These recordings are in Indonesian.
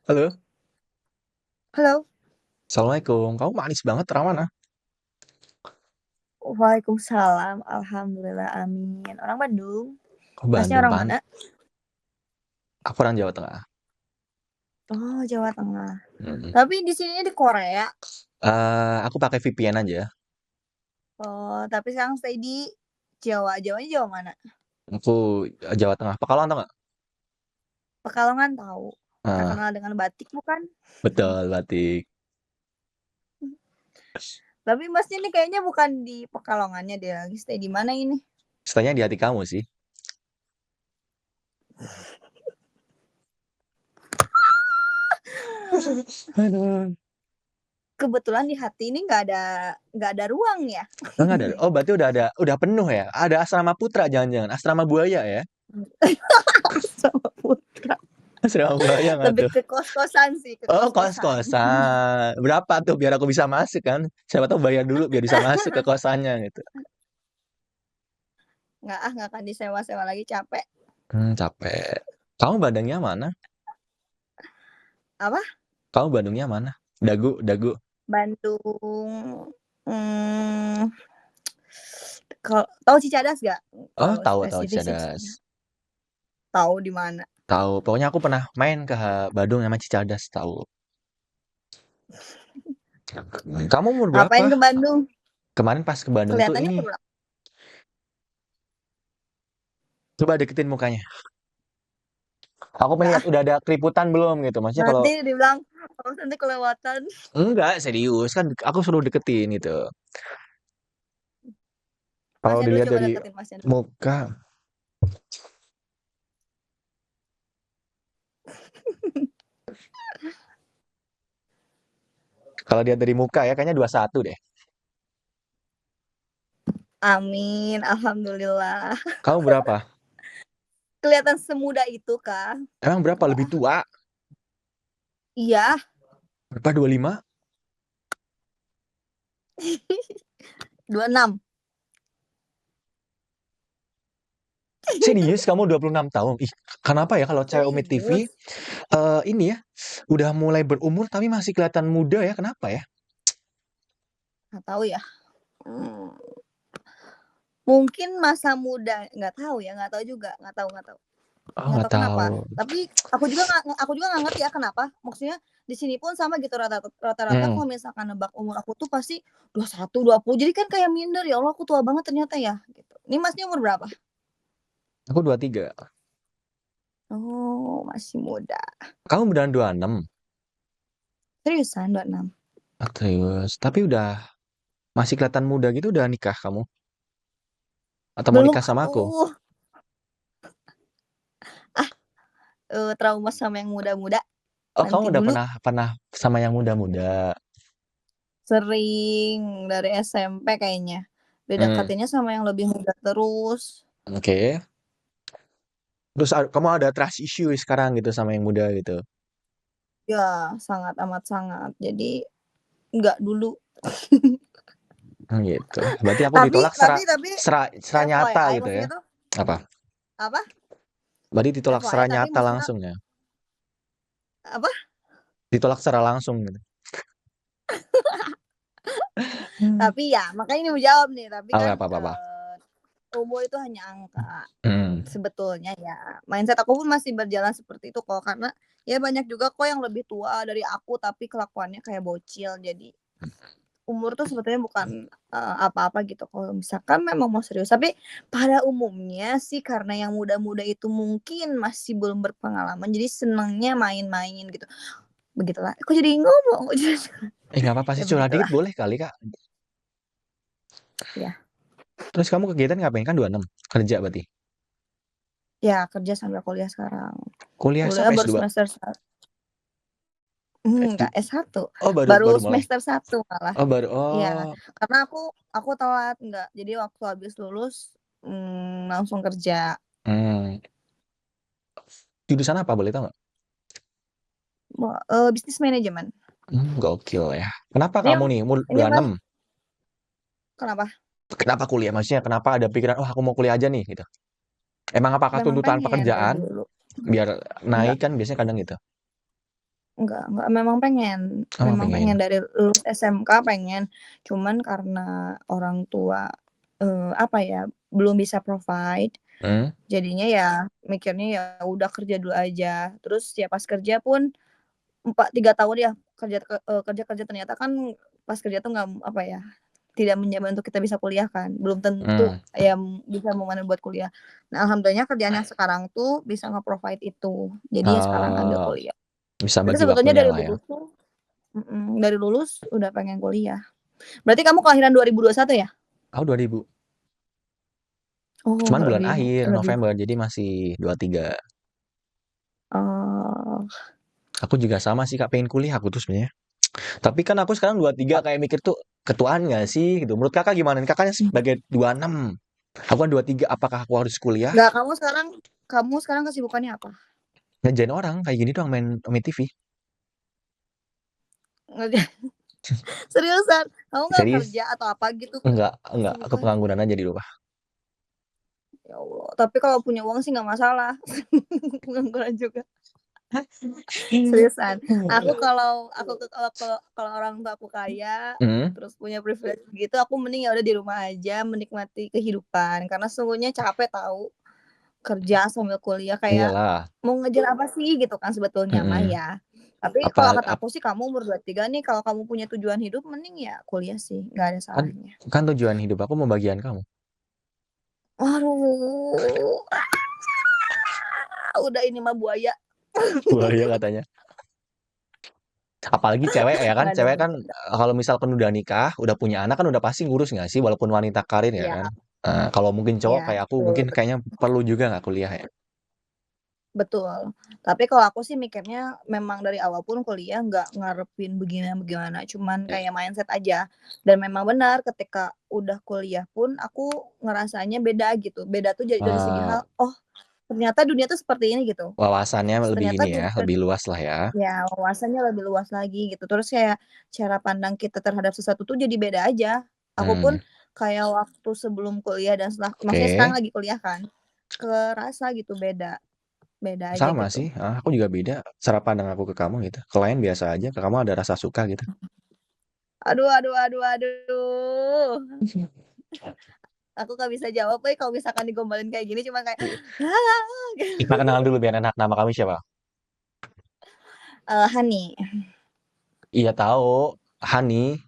Halo, Halo, Assalamualaikum. Kamu manis banget, orang mana? waalaikumsalam, alhamdulillah, amin. Orang Bandung, Oh, Masnya Bandung, orang mana? Aku orang Jawa Tengah. Oh, Jawa Tengah. Mhm. Tapi di sininya di Korea. Aku pakai VPN aja. Oh, tapi sekarang stay di Jawa. Jawanya Jawa mana? Aku Jawa Tengah. Pekalongan tau nggak? Pekalongan tahu. Ah, Terkenal dengan batik bukan? betul, batik. Tapi Masnya ini kayaknya bukan di Pekalongannya dia lagi stay di mana ini? Stay-nya di hati kamu sih. Aduh. Kebetulan di hati ini nggak ada ruang ya. Nggak ada. Oh, berarti udah penuh ya? Ada asrama putra, jangan-jangan asrama buaya ya? Sama Putra. Asrama buaya nggak Lebih tuh? ke kos-kosan sih, ke Oh, kos-kosan. kos-kosan. Berapa tuh biar aku bisa masuk kan? Siapa tahu bayar dulu biar bisa masuk ke kosannya gitu. Nggak akan disewa-sewa lagi capek. Capek. Kamu Bandungnya mana? Apa? Kamu Bandungnya mana? Dagu, dagu. Bandung, mmm, kalau tahu Cicadas nggak? Oh, Kalau tahu tahu spesifik sih Cicadas. tahu di mana. Tahu. Pokoknya aku pernah main ke Bandung sama Cicadas, tahu. Kamu umur Ngapain berapa? ke Bandung? Kemarin pas ke Bandung tuh Kelihatannya ini, umur berapa? coba deketin mukanya. Aku Nggak melihat udah ada keriputan belum gitu. Maksudnya kalau nanti dibilang, "Oh, nanti kelewatan." enggak serius kan aku suruh deketin gitu. Kalau Masnya dulu dilihat coba dari deketin Masnya dulu. muka, kalau dia dari muka ya kayaknya 21 deh. Amin, alhamdulillah. Kamu berapa? Kelihatan semudah itu kah? Emang berapa lebih Wah, tua? iya, Berapa 25? 26. Serius kamu 26 tahun? Ih, kenapa ya kalau cewek Umit TV Serius, ini ya udah mulai berumur tapi masih kelihatan muda ya? Kenapa ya? nggak tahu ya, mmm, mungkin masa muda, nggak tahu ya, nggak tahu juga, nggak tahu. Oh, Nggak nggak tahu kenapa, tahu. tapi aku juga nggak ngerti ya kenapa, maksudnya di sini pun sama gitu rata-rata Hmm. kalau misalkan nebak umur aku tuh pasti 21, 20 jadi kan kayak minder, "Ya Allah aku tua banget ternyata ya," gitu. Ini Masnya umur berapa? Aku 23. Oh, masih muda. Kamu beneran 26? Seriusan 26? Ah, serius. Tapi udah masih kelihatan muda gitu udah nikah kamu? Atau mau Belum nikah sama aku? atuh, ah, trauma sama yang muda-muda, Oh, kamu nanti udah dulu. pernah pernah sama yang muda-muda. Sering, dari SMP kayaknya. Hmm, Dideketinnya sama yang lebih muda terus. oke. Terus kamu ada trust issue sekarang gitu sama yang muda gitu. Ya, sangat amat sangat. Jadi, nggak dulu. Gitu. Berarti aku Tapi ditolak tapi secara tapi secara nyata FYI gitu ya. maksudnya tuh Apa? apa? Berarti ditolak secara FYI tapi nyata maksudnya langsung ya. apa? Ditolak secara langsung gitu. Hmm. Tapi ya makanya ini mau jawab nih, tapi Apa kan, apa apa. Apa. umur itu hanya angka. Hmm. Sebetulnya ya, mindset aku pun masih berjalan seperti itu kok, karena ya banyak juga kok yang lebih tua dari aku tapi kelakuannya kayak bocil. Jadi umur tuh sebetulnya bukan, apa-apa gitu kalau misalkan memang mau serius. Tapi pada umumnya sih karena yang muda-muda itu mungkin masih belum berpengalaman, jadi senangnya main-main gitu. Begitulah, aku jadi ngomong Nggak apa-apa ya sih curhat dikit begitulah, boleh kali Kak. ya. Terus kamu kegiatan ngapain kan 26 kerja berarti. Ya kerja sambil kuliah sekarang. Kuliah Kuliah sampai baru S2. semester enggak, S2. S1, Oh baru baru baru mulai. semester 1 malah. Oh baru. Iya, Oh. karena aku telat, enggak, jadi waktu habis lulus, langsung kerja. Hmm. Jurusan apa boleh tahu nggak? Bisnis manajemen. Gokil ya. Kenapa Ini kamu yang nih umur ini Mas 26? kenapa? Kenapa kuliah? Maksudnya kenapa ada pikiran, oh aku mau kuliah aja nih gitu. Emang apakah Memang tuntutan pengen dari pekerjaan dulu. biar Enggak naik kan biasanya kadang gitu. Enggak, memang Emang pengen pengen? dari lulus SMK pengen, cuman karena orang tua, apa ya, belum bisa provide, Mmm. jadinya ya mikirnya ya udah kerja dulu aja, terus ya pas kerja pun 3 tahun ya kerja ternyata kan pas kerja tuh nggak, apa ya, tidak menjamin untuk kita bisa kuliah kan, belum tentu Mmm. ya bisa memenuhi buat kuliah. Nah, alhamdulillahnya kerjaan yang sekarang tuh bisa nge-provide itu, jadi ya sekarang ambil Oh, kuliah. bisa Jadi bagi sebetulnya waktunya dari lah ya? lulus tuh dari lulus udah pengen kuliah. Berarti kamu kelahiran 2021 ya? Aku 2000, Oh, cuman bulan lebih akhir lebih November, jadi masih 23. oh, Aku juga sama sih Kak, pengen kuliah aku tuh sebenarnya. Tapi kan aku sekarang 23 kayak mikir tuh, ketuaan nggak sih gitu. Menurut Kakak gimana nih? Kakaknya sebagai 26, aku kan 23, apakah aku harus kuliah? enggak, kamu sekarang kesibukannya apa? Ngerjain orang kayak gini doang, main TV. Ngerja seriusan? Kamu nggak Serius? kerja atau apa gitu Enggak, aku kesibukan? pengangguran aja di rumah. Ya Allah, tapi kalau punya uang sih nggak masalah, pengangguran juga. Seriusan, aku kalau orang tua aku kaya, Mhm, terus punya privilege gitu, aku mending ya udah di rumah aja menikmati kehidupan, karena sesungguhnya capek tahu, kerja sambil kuliah kayak iyalah, mau ngejar apa sih gitu kan sebetulnya mah mhm. ya. Tapi kalau Apalagi kata aku sih kamu umur 23 nih kalau kamu punya tujuan hidup mending ya kuliah sih, nggak ada kan salahnya. kan tujuan hidup aku membagian kamu. Waduh, udah ini mah buaya. Bahaya katanya. Apalagi Nggak ada cewek kan, bercanda. kalau misalkan udah nikah, udah punya anak kan udah pasti ngurus nggak sih, walaupun wanita karir ya Iya kan? Kalau mungkin cowok iya, kayak aku betul mungkin betul. kayaknya perlu juga nggak kuliah ya? Betul. Tapi kalau aku sih mikirnya memang dari awal pun kuliah nggak ngarepin begimana-begimana, cuman Iya. kayak mindset aja. Dan memang benar ketika udah kuliah pun aku ngerasanya beda gitu. Beda tuh dari segi Eee, hal, oh ternyata dunia tuh seperti ini gitu. Wawasannya lebih Ternyata ini ya, lebih luas lah ya. ya wawasannya lebih luas lagi gitu. Terus kayak cara pandang kita terhadap sesuatu tuh jadi beda aja. Aku pun Mmm, kayak waktu sebelum kuliah dan setelah maksudnya sekarang oke. lagi kuliah kan, kerasa gitu beda, beda aja Sama gitu. sih, aku juga beda cara pandang aku ke kamu gitu. Ke lain biasa aja, ke kamu ada rasa suka gitu. Aduh aduh aduh aduh. Aku nggak bisa jawab kalau misalkan digombalin kayak gini cuma kayak, I kita gitu. kenalan dulu biar enak, nama kamu siapa? Hani, Iya tahu, Hani.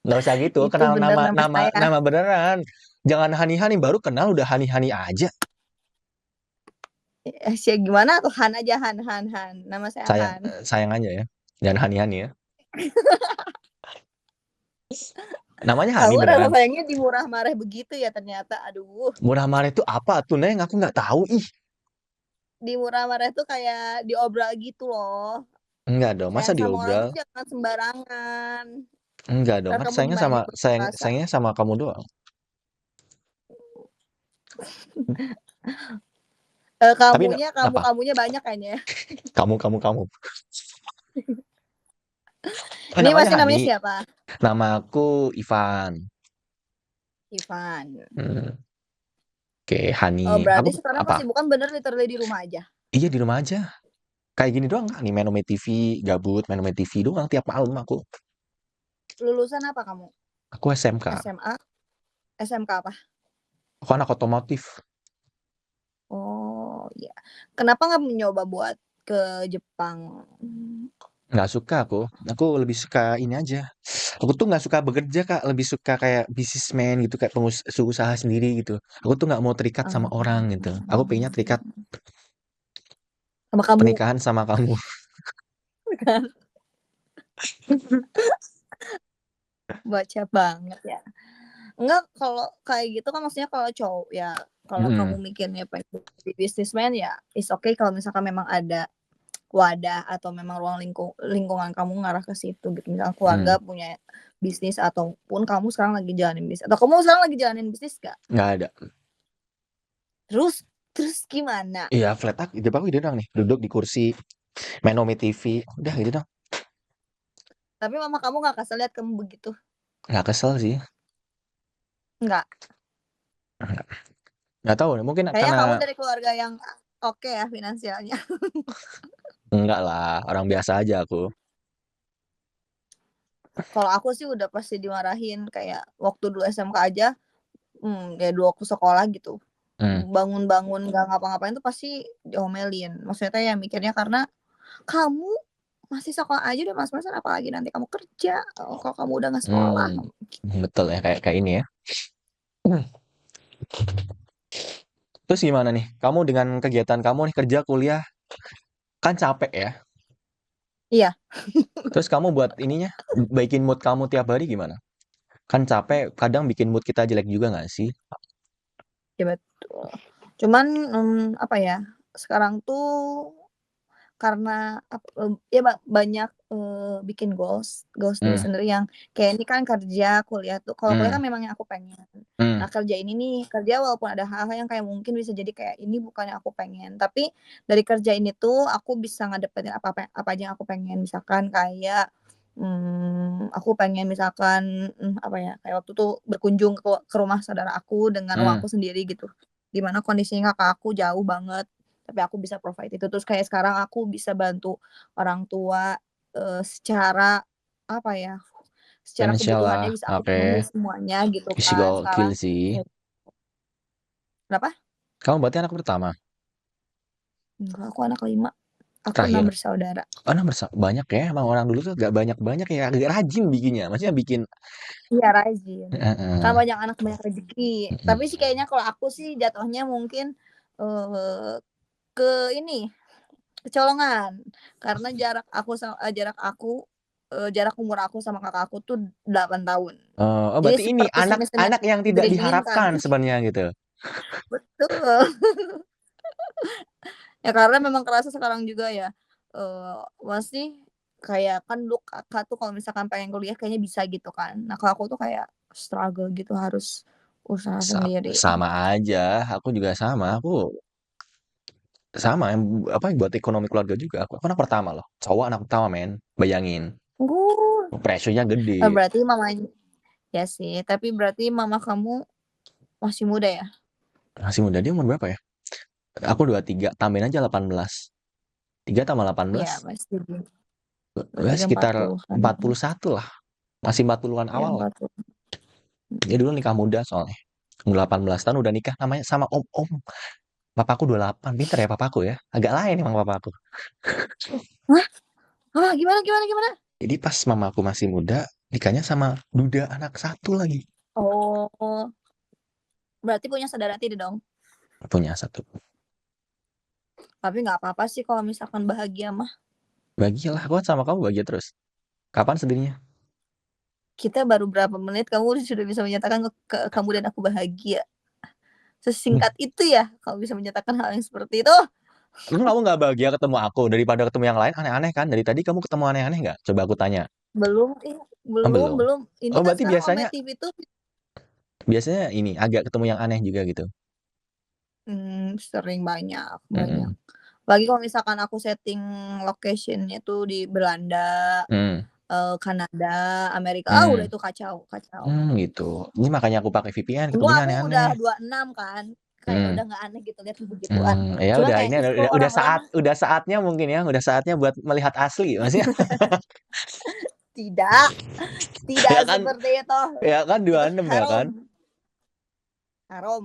Nggak usah gitu, itu kenal bener nama nama nama saya. nama beneran. Jangan Hani-Hani, baru kenal udah Hani-Hani aja. Gimana tuh Han aja, Han, nama saya Sayang Han. sayang aja ya, jangan Hani-Hani ya. Namanya Hani Kamu rasa beneran? sayangnya di murah marah begitu ya ternyata, aduh. Murah marah itu apa tuh, Neng? Aku nggak tahu, ih. Di murah marah tuh kayak diobral gitu loh. Enggak dong, masa Sayang sama orang diobral? tuh jangan sembarangan, Enggak dong, entar kan kamu gimana berputus asa. sayangnya sama kamu doang. Tapi apa? Kamunya banyak kayaknya ya. Kamu. Ini Namanya masih namanya Hani. siapa? Nama aku Ivan. Ivan. Hmm, oke, Hani. Aku Berarti sekarang apa? kesibukan bener literally di rumah aja? Iya di rumah aja. Kayak gini doang kan, nih main TV, gabut main TV doang tiap malam aku. Lulusan apa kamu? Aku SMK. SMA? SMK apa? Aku anak otomotif. Oh, iya. Kenapa nggak mencoba buat ke Jepang? Nggak suka aku. Aku lebih suka ini aja. Aku tuh nggak suka bekerja Kak, lebih suka kayak businessman gitu, kayak usaha sendiri gitu. Aku tuh nggak mau terikat sama Mmm, orang gitu. Aku pengennya terikat sama kamu pernikahan sama kamu. kan? Baca banget ya. Enggak, kalau kayak gitu kan maksudnya kalau cowok ya, kalau kamu Mhm, mikirnya pengen jadi businessman ya it's okay kalau misalkan memang ada wadah atau memang ruang lingkungan kamu ngarah ke situ gitu. Misalnya keluarga mhm. punya bisnis ataupun kamu sekarang lagi jalanin bisnis atau kamu sekarang lagi jalanin bisnis nggak? Nggak ada. Terus terus gimana? Iya flat hidup aku gitu doang nih, duduk di kursi, main TV, udah gitu doang. Tapi mama kamu nggak kasih lihat kamu begitu? Nggak kesel sih, Nggak? nggak tahu mungkin Kayaknya karena kamu dari keluarga yang oke ya finansialnya. Enggak lah, orang biasa aja aku. Kalau aku sih udah pasti dimarahin kayak waktu dulu SMK aja, ya dulu aku sekolah gitu, Hmm. bangun-bangun nggak ngapa-ngapain tuh pasti diomelin. Maksudnya teh ya mikirnya karena, "Kamu masih sekolah aja udah males-malesan apalagi nanti kamu kerja, kalau kamu udah nggak sekolah." Hmm. Betul ya, kayak kayak ini ya. Hmm. Terus gimana nih? Kamu dengan kegiatan kamu nih kerja, kuliah, kan capek ya. Iya, Terus kamu buat ininya, baikin mood kamu tiap hari gimana? Kan capek, kadang bikin mood kita jelek juga nggak sih? iya betul. Cuman, apa ya, sekarang tuh karena ya banyak, bikin goals goals diri Hmm. sendiri yang kayak ini kan kerja, kuliah tuh kalau kuliah Hmm. kan memang yang aku pengen. Hmm. Nah kerja ini nih, kerja walaupun ada hal-hal yang kayak mungkin bisa jadi kayak ini bukan yang aku pengen, tapi dari kerja ini tuh aku bisa ngedapetin apa aja yang aku pengen. Misalkan kayak, aku pengen misalkan, apa ya, kayak waktu itu berkunjung ke rumah saudara aku dengan uang Hmm. aku sendiri gitu, di mana kondisinya kakak aku jauh banget. Tapi aku bisa provide itu, terus kayak sekarang aku bisa bantu orang tua, secara apa ya, secara Finansial lah, kebutuhannya bisa aku oke. penuhi semuanya gitu Isi kan gokil sekarang. sih. Ya kenapa? Kamu berarti anak pertama? Enggak, aku anak kelima, aku 6 Terakhir? bersaudara. Oh, nah banyak ya, emang orang dulu tuh gak banyak-banyak ya, agak rajin bikinnya. Maksudnya bikin, Iya rajin, kan heeh. banyak anak banyak rezeki. Tapi sih Mm-mm. kayaknya kalau aku sih jatuhnya mungkin, eee, ke ini, kecolongan. Karena jarak umur aku sama kakak aku tuh 8 tahun. Oh, Jadi berarti ini seperti si mesin yang anak yang tidak tidak diinginkan. diharapkan sebenarnya gitu. Betul. Ya karena memang kerasa sekarang juga ya, masih kayak kan dulu Kakak tuh kalau misalkan pengen kuliah kayaknya bisa gitu kan. Nah kalau aku tuh kayak struggle gitu harus usaha sendiri. Sama aja, aku juga sama. Aku sama, apa buat ekonomi keluarga juga. Aku anak pertama loh, cowok anak pertama men. Bayangin, Oh, pressure-nya gede. berarti ya sih, tapi berarti mama kamu masih muda ya? Masih muda, dia umur berapa ya? Aku 23, tambahin aja 18. 3 tambah Iya 18, masih ya berarti udah sekitar 40-an. 41 lah. Masih 40-an Ya awal lah. 40. Dia dulu nikah muda soalnya. Umur 18 tahun udah nikah, namanya sama om-om. Papaku 28, pinter ya papaku ya. Agak lain emang papaku. Hah? Hah? Gimana gimana gimana? Jadi pas mamaku masih muda, nikahnya sama duda anak satu lagi. Oh, berarti punya saudara tiri dong? Punya satu. Tapi nggak apa-apa sih kalau misalkan bahagia mah. Bagilah, aku kan sama kamu bahagia terus. Kapan sedihnya? Kita baru berapa menit kamu sudah bisa menyatakan kamu dan aku bahagia. Hmm. Sesingkat itu ya kamu bisa menyatakan hal yang seperti itu? Emang kamu nggak bahagia ketemu aku daripada ketemu yang lain aneh-aneh kan? Dari tadi kamu ketemu aneh-aneh nggak? Coba aku tanya. Belum Oh, belum belum. belum. Ini Oh, kan berarti sekarang Ome biasanya TV tuh, biasanya ini agak ketemu yang aneh juga gitu. sering banyak banyak. Mm-mm. Apalagi kalau misalkan aku setting location-nya tuh di Belanda, Hmm. Kanada, Amerika, udah Hmm. itu kacau kacau. Gitu. Ini makanya aku pakai VPN, Untung ketemunya aku aneh-aneh. udah 26 kan, kayak Hmm. udah nggak aneh gitu lihat begituan. Ya Cuma udah kayak ini kalau orang-orang udah saatnya mungkin ya, udah saatnya buat melihat asli maksudnya. tidak, tidak Ya kan, seperti itu. ya kan Itu 26 ya kan. haram, haram.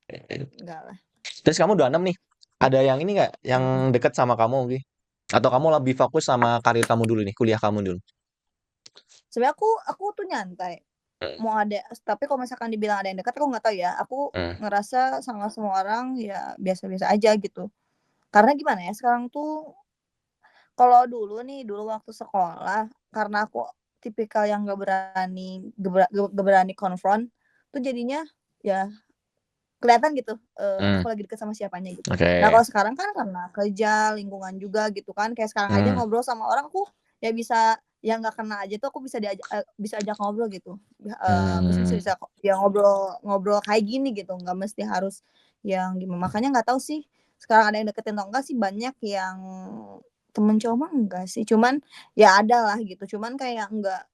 Enggak lah. Terus kamu 26 nih. Ada yang ini nggak yang Mhm. deket sama kamu Gi? Atau kamu lebih fokus sama karir kamu dulu nih, kuliah kamu dulu? Sebenarnya aku tuh nyantai, Hmm. mau ada tapi kalau misalkan dibilang ada yang dekat aku nggak tahu ya, aku Hmm. ngerasa sama semua orang ya biasa-biasa aja gitu. Karena gimana ya, sekarang tuh kalau dulu nih, dulu waktu sekolah, karena aku tipikal yang nggak berani konfront, tuh jadinya ya kelihatan gitu, Hmm. aku lagi deket sama siapanya gitu. Nah Oke. kalau sekarang kan karena kerja, lingkungan juga gitu kan, kayak sekarang aja Hmm. ngobrol sama orang aku ya bisa yang nggak kenal aja tuh aku bisa ajak ngobrol gitu. Bisa Hmm. bisa ya ngobrol ngobrol kayak gini gitu, nggak mesti harus yang makanya nggak tahu sih sekarang ada yang deketin atau enggak sih, banyak yang temen cowok mah enggak sih, cuman ya ada lah gitu, cuman kayak enggak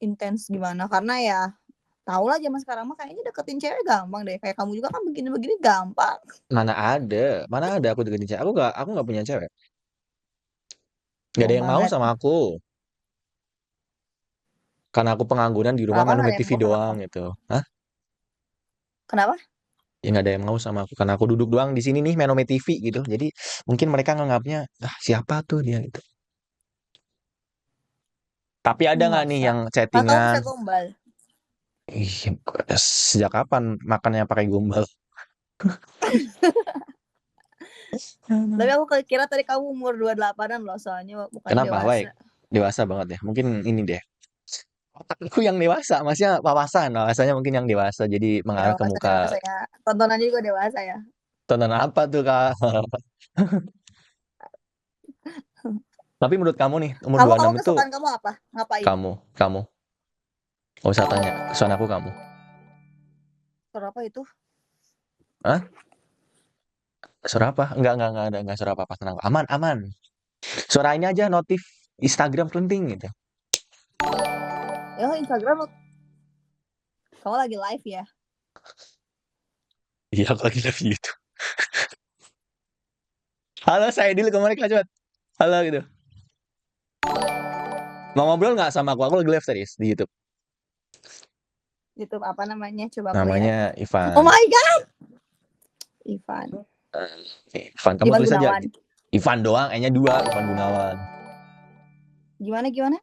intens gimana, karena ya tahulah zaman sekarang mah kayaknya deketin cewek gampang deh, kayak kamu juga kan begini-begini gampang. Mana ada aku deketin cewek. Aku nggak punya cewek. Nggak ada Bohong yang mau banget. sama aku. Karena aku pengangguran di rumah Kenapa main nggak main ada yang TV mau sama doang kamu? gitu. Hah? Kenapa? Ya nggak ada yang mau sama aku karena aku duduk doang di sini nih main TV gitu. Jadi mungkin mereka nganggapnya, ah siapa tuh dia gitu. Tapi ada nggak nih Masa? yang Kalau kamu chattingan? bisa gombal. Ih, sejak kapan makannya pakai gombal? Tapi aku kira tadi kamu umur 28-an loh, soalnya bukan Kenapa? Baik, dewasa. dewasa banget ya. Mungkin ini deh. Otakku yang dewasa, maksudnya wawasan, wawasannya mungkin yang dewasa. Jadi mengarah ke muka. Dewasa-dewasa ya. Tontonannya juga dewasa ya. Tonton apa tuh Kak? Tapi menurut kamu nih, umur Kamu 26 kamu itu kesukaan kamu apa? Ngapain? kamu. Gak usah tanya, kesukaan aku kamu. Suara apa itu? Hah? Suara apa? Enggak suara apa-apa, tenang. Aman, aman. Suara ini aja notif Instagram penting gitu. Ya Instagram kamu lagi live ya. Iya, aku lagi live YouTube. Halo, saya Dil, kemarin Kak Cepet. Halo gitu. Mau ngobrol nggak sama aku? Aku lagi live serius di YouTube. YouTube apa namanya? Coba aku lihat. Namanya Oh Ivan. my god, Ivan. Ivan, kamu Ivan tulis aja. Gunawan. Ivan doang, E-nya 2, Ivan Gunawan. Gimana?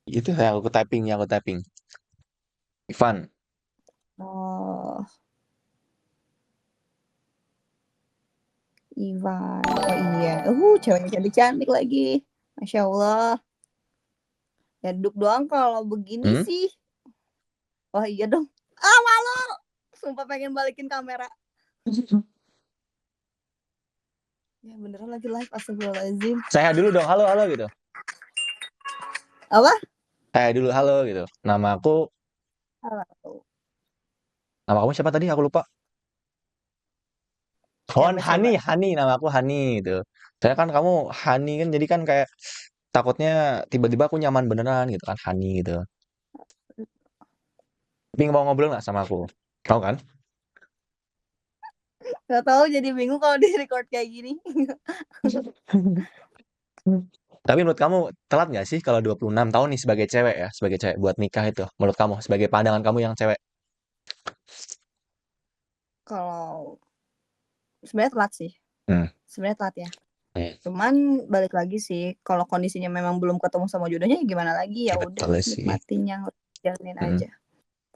Itu yang aku typing. Ivan. Oh, Ivan. Oh iya. Ceweknya cantik-cantik lagi. Masya Allah. Ya duduk doang kalau begini Hmm? sih. Oh iya dong. Ah malu. Sumpah pengen balikin kamera. Ya beneran lagi live, astagfirullahaladzim. Saya dulu dong, halo, halo gitu. Apa? Saya dulu, halo gitu. Halo. Nama kamu siapa tadi? Aku lupa. Siapa Hani, coba? Hani, nama aku Hani gitu. Saya kan kamu Hani kan jadi kan kayak takutnya tiba-tiba aku nyaman beneran gitu kan Hani gitu. Tapi mau ngobrol nggak sama aku? Tahu kan? Gak tahu, jadi bingung kalau di record kayak gini. Tapi menurut kamu telat nggak sih kalau 26 tahun nih sebagai cewek ya, sebagai cewek buat nikah itu? Menurut kamu, sebagai pandangan kamu yang cewek? Kalau sebenarnya telat sih. Hmm. Sebenarnya telat ya. Hmm. Cuman balik lagi sih, kalau kondisinya memang belum ketemu sama jodohnya, ya gimana lagi, ya udah Betul sih. nikmatin yang jalanin Hmm. aja.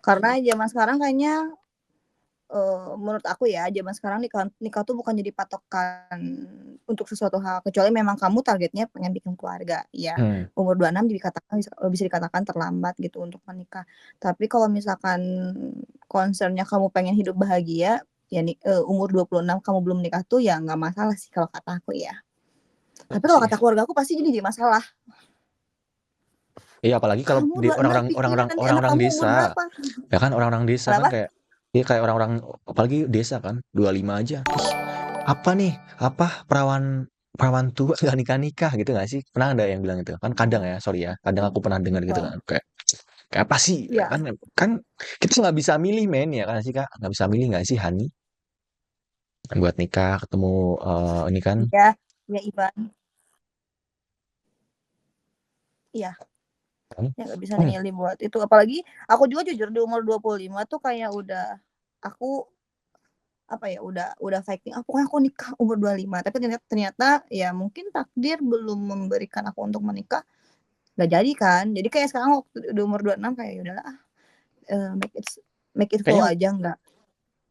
Karena zaman sekarang kayaknya menurut aku ya, zaman sekarang nikah tuh bukan jadi patokan untuk sesuatu hal, kecuali memang kamu targetnya pengen bikin keluarga. Ya, Hmm. umur 26 bisa dikatakan terlambat gitu untuk menikah. Tapi kalau misalkan concern-nya kamu pengen hidup bahagia, ya umur 26 kamu belum nikah tuh ya nggak masalah sih kalau kata aku ya. Tapi kalau Sih. kata keluarga aku pasti jadi masalah. Iya, apalagi kalau Kamu di 26 pikirin nanti anak orang-orang kamu umur desa. berapa? Ya kan orang-orang desa kan Kenapa? kayak ya kayak orang-orang apalagi desa kan 25 aja. Ih, apa nih? Apa perawan perawan tua nggak nikah-nikah gitu nggak sih? Pernah ada yang bilang gitu. Kan kadang ya, sorry ya. Kadang aku pernah dengar gitu kan. Kayak apa sih? Ya Ya, kan kan kita nggak bisa milih men ya kan sih Kak? Nggak bisa milih nggak sih Hani buat nikah ketemu ini kan? iya, ya Ivan. Iya, Hmm. ya nggak bisa milih buat itu. Apalagi aku juga jujur di umur 25 tuh kayak udah aku apa ya udah fighting aku nikah umur 25, tapi ternyata ya mungkin takdir belum memberikan aku untuk menikah, nggak jadi kan. Jadi kayak sekarang waktu di umur 26 kayak ya udahlah, make it flow Kayaknya aja nggak.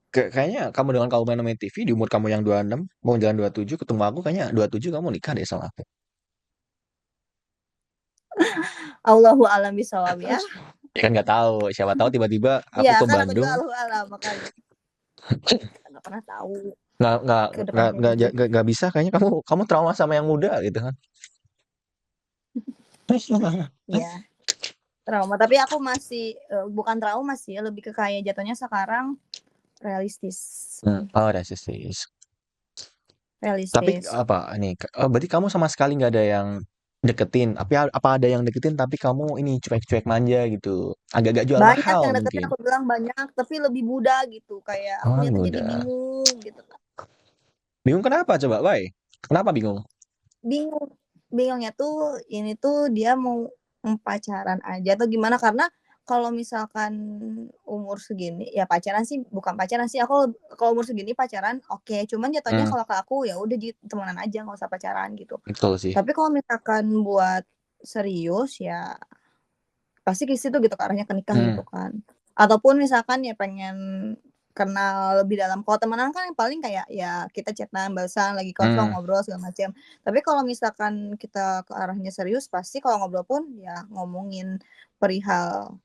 kayaknya kamu dengan kamu main TV di umur kamu yang 26 mau jalan 27 ketemu aku kayaknya 27 kamu nikah deh sama aku. Allahu alam bisawab ya. Ya kan nggak tahu, siapa tahu tiba-tiba aku Iya ke kan aku juga Bandung Allahu alam, makanya nggak pernah tahu nggak nggak ke depan kayak gitu. nggak bisa kayaknya kamu trauma sama yang muda gitu kan. Ya trauma, tapi aku masih bukan trauma sih, lebih ke kayak jatuhnya sekarang realistis. Oh, rasis. Tapi Realistis. apa nih? Berarti kamu sama sekali nggak ada yang deketin. Apa ada yang deketin tapi kamu ini cuek-cuek manja gitu. Agak-agak jual Banyak mahal yang deketin, mungkin. aku bilang banyak, tapi lebih muda gitu. Kayak Oh, akunya tuh jadi muda. bingung gitu kan. Bingung kenapa coba, Why? Kenapa bingung? Bingung. bingungnya tuh, ini tuh dia mau pacaran aja atau gimana, karena kalau misalkan umur segini, ya pacaran sih bukan pacaran sih, aku kalau umur segini pacaran oke, cuman jatuhnya Mmm, kalau ke aku, ya udah temenan aja nggak usah pacaran gitu. betul sih. Tapi kalau misalkan buat serius, ya pasti ke situ gitu, ke arahnya ke nikah Mmm, gitu kan. Ataupun misalkan ya pengen kenal lebih dalam, kalau temenan kan yang paling kayak ya kita chat-an, balesan, lagi kosong, mmm. ngobrol segala macam. Tapi kalau misalkan kita ke arahnya serius, pasti kalau ngobrol pun ya ngomongin perihal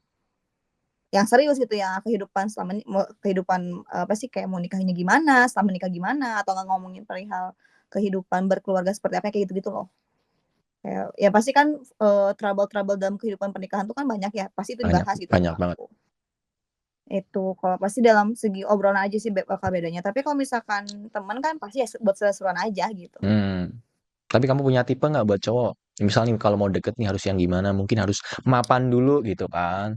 yang serius gitu ya, kehidupan selama ini kehidupan, apa sih, kayak mau nikahnya gimana, setelah menikah gimana, atau nggak ngomongin perihal kehidupan berkeluarga seperti apa, kayak gitu-gitu loh. Kayak ya pasti kan, trouble-trouble dalam kehidupan pernikahan tuh kan banyak ya, pasti itu Banyak dibahas gitu banyak sama banget. aku. Itu, kalau pasti dalam segi obrolan aja sih bakal bedanya, tapi kalau misalkan temen kan pasti ya buat seru-seruan aja gitu. Mmm. Tapi kamu punya tipe nggak buat cowok? Misal nih kalau mau deket nih harus yang gimana, mungkin harus mapan dulu gitu kan?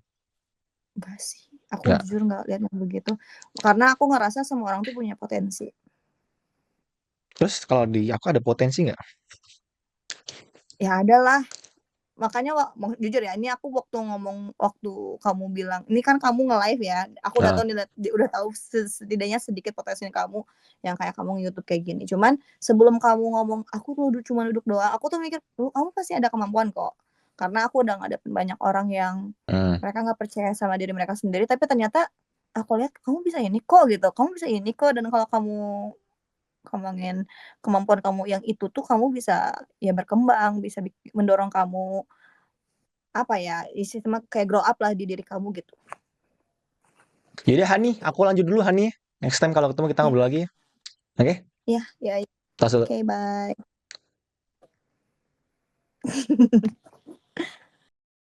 Enggak sih, aku Nggak? jujur nggak lihat yang begitu, karena aku ngerasa semua orang tuh punya potensi. Terus kalau di aku ada potensi nggak? Ya ada lah, makanya jujur ya, ini aku waktu kamu bilang ini kan kamu nge-live ya, aku udah Heeh, tahu nih udah tahu setidaknya sedikit potensi kamu yang kayak kamu nge-YouTube kayak gini. Cuman sebelum kamu ngomong, "Aku tuh cuma duduk doang," aku tuh mikir, kamu pasti ada kemampuan kok." Karena aku udah ngadepin banyak orang yang mmm. mereka nggak percaya sama diri mereka sendiri, tapi ternyata aku lihat, "Kamu bisa ini kok," gitu, "kamu bisa ini kok," dan kalau kamu kembangin kemampuan kamu yang itu tuh kamu bisa ya berkembang, bisa mendorong kamu apa ya, istilahnya kayak grow up lah di diri kamu gitu. Ya udah Hani, aku lanjut dulu Hani, next time kalau ketemu kita Iya, ngobrol lagi ya, oke? iya, iya, iya. Tos dulu. Oke, bye.